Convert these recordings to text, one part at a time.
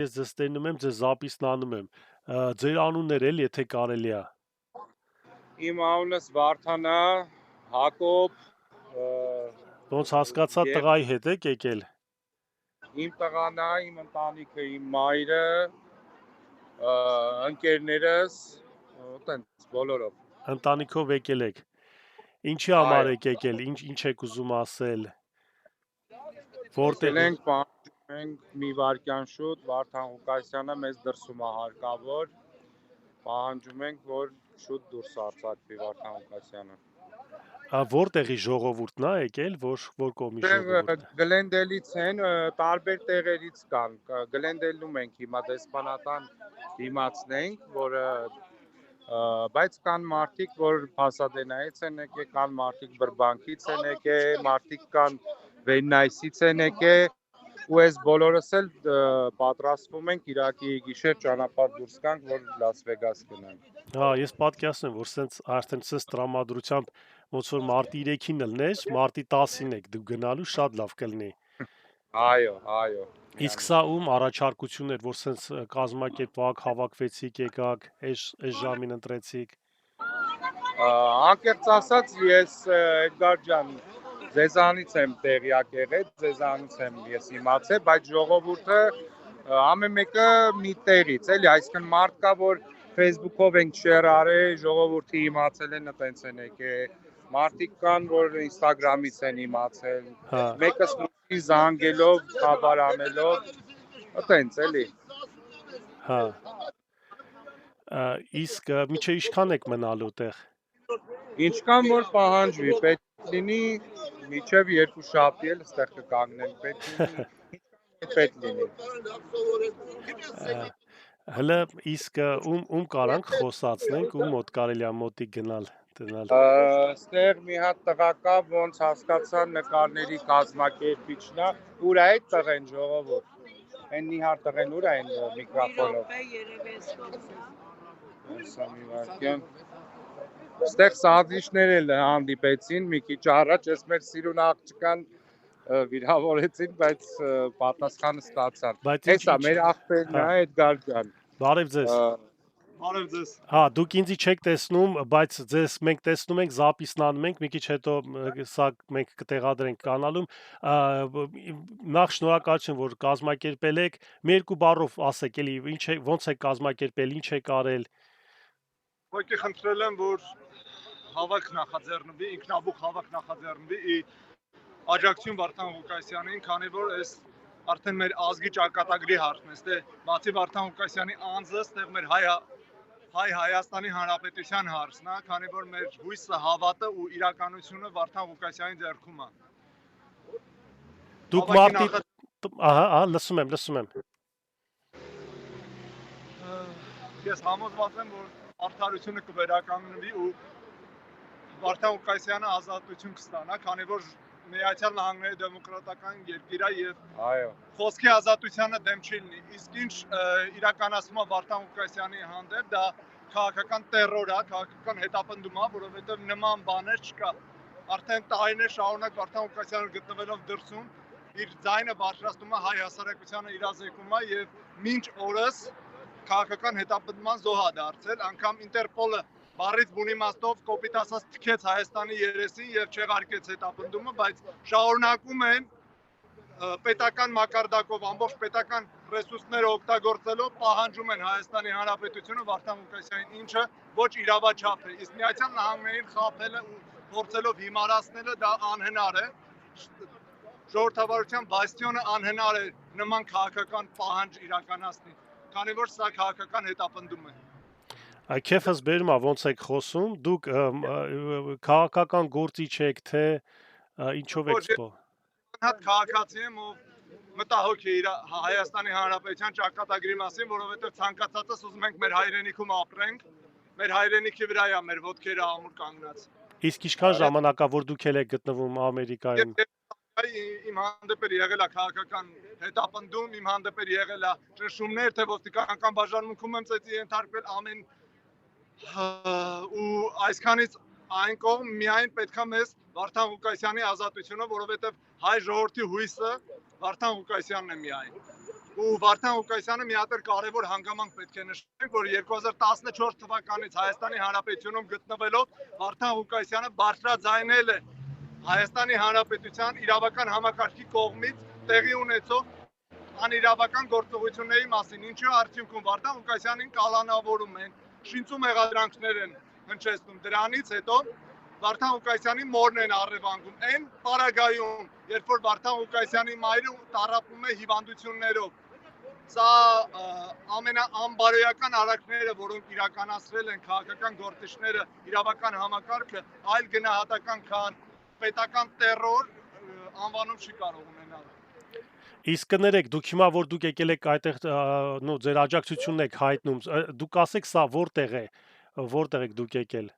Ես ձեզ տենում եմ, ձեզ զապիսն անում եմ, ձեր անուններ էլ, եթե կարելի է։ Իմ անունս Վարդան է, Հակոբ, Ոնց հասկացա տղայի հետ եք եկել։ իմ տղան է, իմ ընտանիքը, իմ մայրը, ընկերներս, տենց բոլորով։ Ընտանիքով եկել եք։ Ինչի համար եք եկել, ինչ եք ուզում ասել։ Որտեղ Ենք պահանջում ենք մի վարքյան շուտ, Վարդան Ղուկասյանը մեզ դրսում է հարկավոր, պահանջում ենք, որ շուտ դուրս արձակվի Վարդան Ղուկասյանը։ Որտեղի ժողովուրդն է եկել, որ կողմի ժողովուրդն է։ Գլենդելից են, տարբեր տեղերից կան։ Գլենդելում ենք հիմա դեսպանատան դիմացնենք, որը բայց կան մարդիկ, որ Փասադենայից են եկել, կան մարդիկ Բրբանքից են եկել, մարդիկ կան Վեննայսից են եկել, ու այս բոլորս էլ պատրաստվում ենք Իրաքի գիշեր ճանապարհ դուրս գանք, որ Լաս Վեգաս գնանք։ Հա, ես պատկերացնում եմ, որ սենց արդեն սենց տրամադրությամբ ոնց որ մարտի 3-ին ելնես, մարտի 10-ին եք դու գնալու, շատ լավ կլինի։ Այո։ Իսկ սա առաջարկություն էր, որ սենց կազմակերպվակ, հավաքվեցիք, եկաք, այս ժամին ընտրեցիք։ Անկեղծ ասած, ես Էդգար ջան, ձեզանից եմ տեղյակ եղել, ձեզանից եմ ես իմացել, բայց ժողովուրդը ամեն մեկը մի տեղից, էլի, այսինքն մարդ կա, որ Facebook-ով ենք շեյր արել, ժողովուրդը իմացել են, այտենց են եկել, մարդիկ կան, որ Instagram-ից են իմացել, մեկը մյուսին զանգելով, խաբար անելով, այտենց էլի։ Հա։ Իսկ միջև ինչքան եք մնալու տեղ։ Ինչքան որ պահանջվի, պետք լինի միջև 2 շաբթի էլ ստեղ կկանգնենք, պետք լինի։ Հələ իսկ ում կարանք խոսացնենք, ում մոտ կարելի է մոտիկ գնալ։ Ստեղ մի հատ տղա կա, ոնց հասկացա նկարների կազմակերպիչն է, ուր է այդ տղեն ժողովուրդ։ Այն մի հատ տղեն ուր է այն միկրոֆոնով։ Ստեղ սանդվիչներ էլ հանդիպեցին մի քիչ առաջ, ես մեր սիրուն աղջկան վիրավորեցին, բայց պատասխանը ստացան։ Հեսա մեր աղբերն է, Էդգար ջան։ Բարև ձեզ։ Բարև ձեզ։ Հա, դուք ինձի չեք տեսնում, բայց ձեզ մենք տեսնում ենք, զապիսն անում ենք, մի քիչ հետո սա մենք կտեղադրենք կանալում։ Նախ շնորհակալություն, որ կազմակերպել եք։ Մի երկու բառով ասեք, էլի ոնց է կազմակերպել, ինչ եք արել։ Ուղղակի խնդրել եմ, որ հավաք նախաձեռնվի, ինքնաբուխ հավաք նախաձեռնվի աջակցություն Վարդան Ղուկասյանին, քանի որ այս արդեն մեր ազգի ճակատագրի հարցն է, բացի Վարդան Ղուկասյանի անձը, ստեղ մեր Հայաստանի Հանրապետության հարցն է, քանի որ մեր հույսը, հավատը ու իրականությունը Վարդան Ղուկասյանի ձեռքում է։ Դուք մարտի ահա, լսում եմ։ Ես համոզված եմ, որ արդարությունը կվերականգնվի ու Վարդան Ղուկասյանը ազատություն կստանա, քանի որ Միացյալ Նահանգների դեմոկրատական երկիր է եւ խոսքի ազատությանը դեմ չի լինի։ Իսկ ինչ իրականացումը Վարդան Ղուկասյանի հանդեպ դա քաղաքական տերոր է, քաղաքական հետապնդում է, որովհետեւ նման բաներ չկա։ Արդեն տարիներ շարունակ Վարդան Ղուկասյանը գտնվելով դրսում իր ձայնը բարձրացնում է հայ հասարակությանը իրազեկում է եւ մինչ օրս քաղաքական հետապնդման զոհ է դարձել, անգամ Ինտերպոլը բառից բուն իմաստով կոպիտ ասած թքեց Հայաստանի երեսին եւ չեղարկեց հետապնդումը, բայց շարունակում են պետական մակարդակով ամբողջ պետական ռեսուրսները օգտագործելով պահանջում են Հայաստանի Հանրապետությունը Վարդան Ղուկասյանին, ինչը ոչ իրավաչափ է։ Իսկ Միացյալ Նահանգներին խաբելը ու փորձելով հիմարացնելը դա անհնար է։ Ժողովրդավարության բաստիոնը անհնար է նման քաղաքական պահանջ իրականացնել, քանի որ սա քաղաքական հետապնդում է։ Քեֆս բերում է ոնց եք խոսում, դուք քաղաքական գործիչ եք, թե ինչով եք զբաղվում։ Հատ քաղաքացի եմ, ով մտահոգ է իր Հայաստանի Հանրապետության ճակատագրի մասին, որովհետև ցանկացածս ուզում ենք մեր հայրենիքում ապրենք, մեր հայրենիքի վրա է մեր ոտքերը ամուր կանգնած։ Իսկ ինչքան ժամանակ է, որ դուք եք գտնվում Ամերիկայում։ Իմ հանդեպ էր եղել է քաղաքական հետապնդում, իմ հանդեպ էր եղել է ճնշումներ, թե ոստիկանական բաժանմունքում եմ ծեծի ենթարկվել ամեն ու այսքանից այն կողմ միայն պետքա մեզ Վարդան Ղուկասյանի ազատությունը, որովհետև հայ ժողովրդի հույսը Վարդան Ղուկասյանն է միայն։ ու Վարդան Ղուկասյանը մի հատ կարևոր հանգամանք պետք է նշենք, որ 2014 թվականից Հայաստանի Հանրապետությունում գտնվելով Վարդան Ղուկասյանը բարձրաձայնել է Հայաստանի Հանրապետության իրավական համակարգի կողմից տեղի ունեցող անիրավական գործողությունների մասին, ինչի արդյունքում Վարդան Ղուկասյանին կալանավորում են, շինծու մեղադրանքներ են հնչեցնում։ Դրանից հետո Վարդան Ղուկասյանի մորն են առևանգում։ Այն պարագայում, երբ որ Վարդան Ղուկասյանի մայրը տառապում է հիվանդություններով, սա ամենաանբարոյական արարքները, որոնք իրականացրել են քաղաքական գործիչները, իրավական համակարգը, այլ գնահատական քան պետական տերոր անվանում չի կարող ունենալ։ Իսկ կներեք, դուք հիմա որ դուք եկել եք այդտեղ ձեր աջակցությունն եք հայտնում, դուք ասեք սա որտեղ է, որտեղ եք դուք եկել։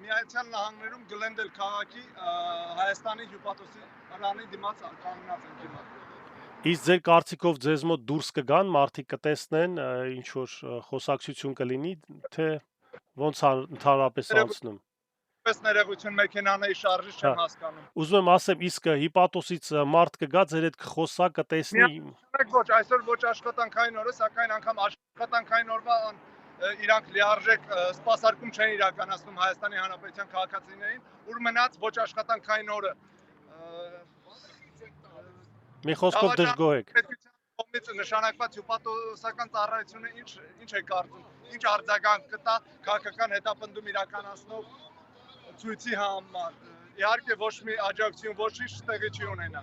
Միացյալ Նահանգներում Գլենդել քաղաքի Հայաստանի հյուպատոսի արանի դիմաց կանգնած ենք հիմա։ Իսկ ձեր կարծիքով ձեզ մոտ դուրս կգան, մարդիկ կտեսնեն, ինչ որ խոսակցություն կլինի, թե ոնց ընդհանրապես անցնում։ Պես ներողություն մեքենաների շարժից չեմ հասկանում։ Ուզում եմ ասեմ, իսկ հիպատոսից մարդ կգա ձեր հետ կխոսա, կտեսնի։ Ոչ, այսօր ոչ աշխատանքային օր է, սակայն անգամ աշխատանքային օրվա իրանք լիարժեք սպասարկում չեն իրականացնում Հայաստանի Հանրապետության քաղաքացիներին, ուր մնաց ոչ աշխատանքային օրը։ Մի խոսքով դժգոհ եք։ Կողմից նշանակված հյուպատոսական ծառայությունը ինչ է կարծում, ինչ արձագանք կտա քաղաքական հետապնդում իրականացնող ցույցի համար։ Իհարկե ոչ մի աջակցություն, ոչինչ տեղի չի ունենա։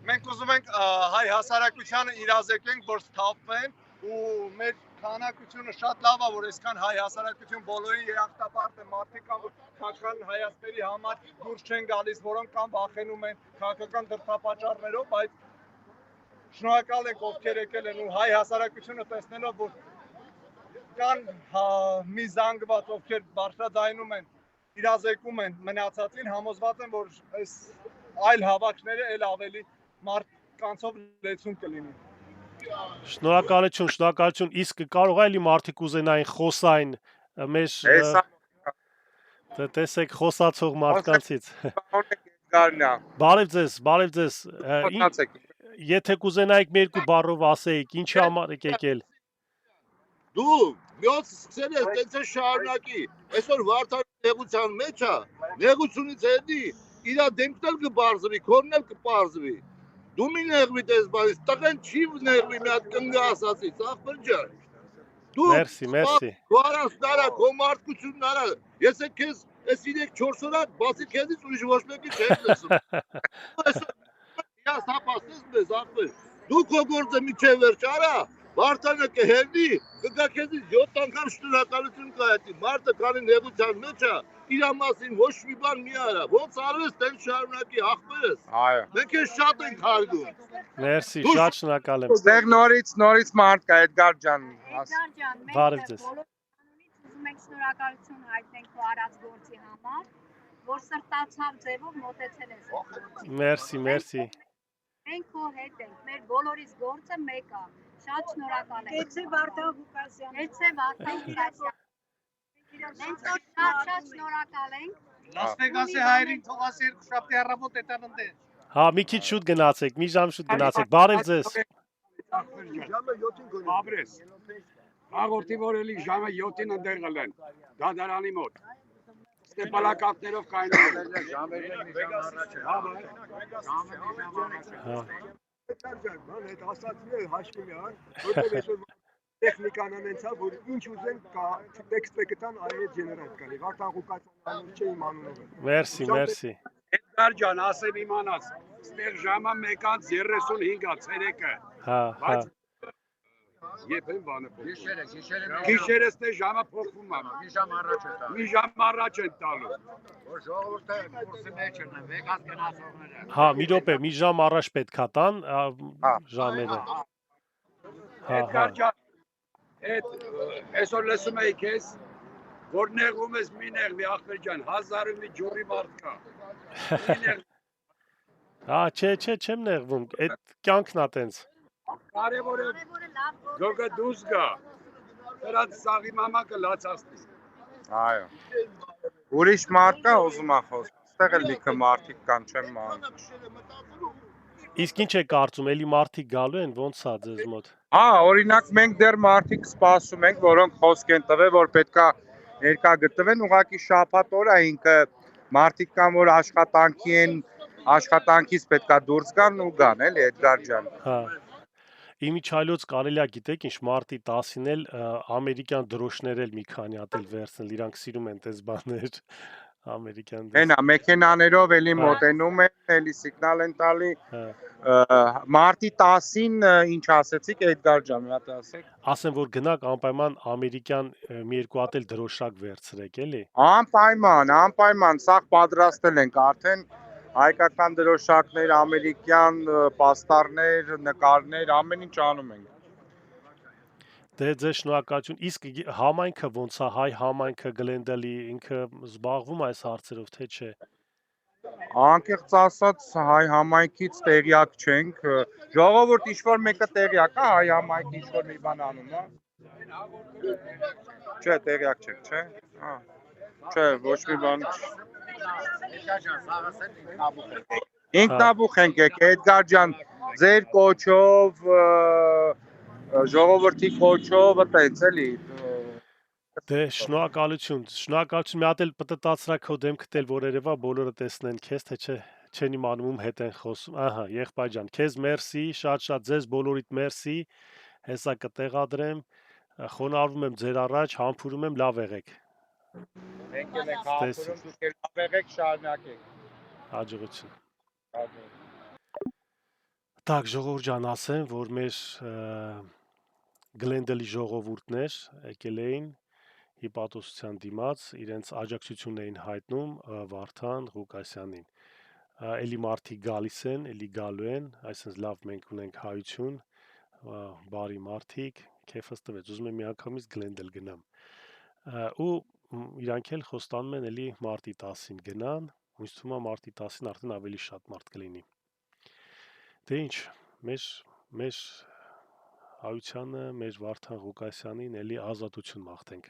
Մենք ուզում ենք հայ հասարակությանը իրազեկենք, որ սթափվեն ու մեր քանակությունը շատ լավ է, որ այսքան հայ հասարակություն բոլորին երախտապարտ է, մարդիկ կան, որ քաղաքական հայացքների համար դուրս չեն գալիս, որոնք կան վախենում են քաղաքական դրդապատճառներով, բայց շնորհակալ ենք ովքեր եկել են ու հայ հասարակությունը տեսնելով, որ կան մի զանգված, ովքեր բարձրաձայնում են, իրազեկում են մնացածին, համոզված են, որ այս այլ հավաքները էլ ավելի մարդկանցով լեցուն կլինի։ Շնորհակալություն, իսկ կարող է էլի մարդիկ ուզենային խոսային մեր տեսեք խոսացող մարդկանցից։ Բարև ձեզ, եթե կուզենայիք մի երկու բառով ասեիք, ինչի համար եք եկել։ Դու մյոց սկսել ես տենց է շարունակի, այսօր Վարդանի նեղության մեջ է, նեղությունից հետի իրա դեմքն էլ կբարձվի, քորն էլ կպարձվի, դու մի նեղվի տես բանից, տղեն չի նեղվի մի հատ կնգա ասացից, աղբր ջան, դու առանց նարա, քո մարդկությունն արա, ես է քեզ այս 3-4 օր բացի քեզից ուրիշ ոչ մեկի չեմ լսում, ես հապասես մեզ աղբր, դու քո գործը միջև վերջ արա, Վարդանը կհերնի, կգա քեզից 7 անգամ շնորհակալություն կայացի, մարդը քանի նեղության մեջ է, իր մասին ոչ մի բան մի արա, ոնց արվես տենց շարունակի աղբերս, մենք ես շատ ենք հարգում։ Մերսի, շատ շնորհակալ եմ։ Ստեղ նորից մարդ կա, Էդգար ջան։ Բարև ձեզ։ Ուզում ենք շնորհակալություն հայտնենք քո արած գործի համար, որ սրտացավ ձևով մոտեցել ես։ Մերսի։ Մենք քո հետ ենք, մեր բոլորիս գործը մեկ է։ Շատ շնորհակալ ենք։ Էցե Վարդան Ղուկասյան։ Մենք շատ շնորհակալ ենք։ Լաս Վեգասի հայրին թող ասի երկուշաբթի առավոտ էտան ընդ։ Հա, մի քիչ շուտ գնացեք, մի ժամ շուտ գնացեք։ Բարև ձեզ։ Ժամը 7-ին գնում։ Աբրես։ Հաղորդի որ էլի ժամը 7-ին ընդեր գլեն։ Դադարանի մոտ։ Ստեպալակատներով կայնում։ Ժամերն մի ժամ առաջ է։ Հա։ Ման հետ ասացիներ հաշվի միան, որտեղ այսօր տեխնիկան անեցավ, որ ինչ ուզեն կա, տեքստը կտան այ ջեներատ կանի։ Վարդան Ղուկասյանը չէ իմ անունով։ Մերսի։ Էդգար ջան, ասեմ իմանաս, ստեղ ժամը 1:35-ա ցերեկը։ Հա։ Եվ են բանը փոխվում։ Գիշերս թե ժամը փոխվում է։ Մի ժամ առաջ են տալու։ Որ ժողովուրդը կուրսի մեջ են, Վեգաս գնացողները։ Հա, մի րոպե, մի ժամ առաջ պետքա տան ժամերը։ Էդգար ջան, այսօր լսում էի քեզ, որ նեղում ես մի նեղվի ախպեր ջան, 1000 մի ջուրի մարդ կա։ Հա, չէ, չեմ նեղվում, այդ կյանքն է տենց։ Կարևորը գոգը դուս գա, դրանց սաղի մամակը լացաստի։ Այո, ուրիշ մարդ կա ուզում է խոսք, ստեղ էլ լիքը մարդիկ կան, չեմ ման։ Իսկ ինչ է կարծում, էլի մարդիկ գալու են, ոնց է ձեզ մոտ։ Հա, օրինակ մենք դեռ մարդիկ սպասում ենք, որոնք խոսք են տվել, որ պետքա ներկա գտնվեն, ուղղակի շաբաթ օրը ինքը մարդիկ կան, որ աշխատանքի են, աշխատանքից պետքա դուրս գան ու գան, էլի Էդգար ջան։ Հա։ Իմիջայլոց կարելի է գիտեք ինչ մարտի 10-ին էլ ամերիկյան դրոշներ էլ մի քանի հատ էլ վերցնել, իրանք սիրում են տես բաներ ամերիկյան Հենա մեքենաներով էլի Հա։ մոտենում են, էլի սիգնալ են տալի։ Հա։ Մարտի 10-ին ինչ ասեցիք Էդգար ջան, մի հատ ասեք։ Ասեմ որ գնաք անպայման ամերիկյան մի երկու հատ էլ դրոշակ վերցրեք, էլի։ Անպայման, սաղ պատրաստել ենք արդեն հայկական դրոշակներ, ամերիկյան պաստառներ, նկարներ, ամեն ինչ անում ենք։ Դե ձեզ շնորհակալություն։ Իսկ համայնքը ոնց է, հայ համայնքը Գլենդալի ինքը զբաղվում է այս հարցերով, թե չէ։ Անկեղծ ասած հայ համայնքից տեղյակ չենք։ Ժողովուրդ ինչ-որ մեկը տեղյակ է հայ համայնքի ինչ-որ մի բան անում, հա։ Չէ, տեղյակ չեք, չէ։ Հա։ Չէ, ոչ մի բան։ Ինքնաբուխ ենք եկել, Էդգար ջան, ձեր կոչով, ժողովրդի կոչով, այտենց էլի։ Դե շնորհակալություն, մի հատ էլ պտտացրա քո դեմքդ էլ որ երևա բոլորը տեսնեն քեզ, թե չէ չեն իմանում հետ են խոսում։ Ահա, եղբայր ջան, քեզ մերսի, շատ ձեզ բոլորիդ մերսի։ Հեսա կտեղադրեմ, խոնարհվում եմ ձեր առաջ, համբուրում եմ, լավ եղեք։ Մենք էլ ենք համբուրում, դուք էլ լավ եղեք, շարունակեք։ Հաջողություն։ Так, ժողովուրդ ջան, ասեմ, որ մեր Գլենդալի ժողովուրդներ եկել էին հիպատոսության դիմաց, իրենց աջակցությունն էին հայտնում Վարդան Ղուկասյանին։ Էլի մարդիկ գալիս են, էլի գալու են, այսինքն լավ մենք ունենք հայություն, բարի մարդիկ, քեֆս տվեց, ուզում եմ միանգամից Գլենդալ գնամ։ Ու իրանք էլ խոստանում են էլի մարտի 10-ին գնան, ինձ թվում է մարտի 10-ին արդեն ավելի շատ մարդ կլինի։ Դե ինչ, մեր հայությանը, մեր Վարդան Ղուկասյանին էլի ազատություն մաղթենք։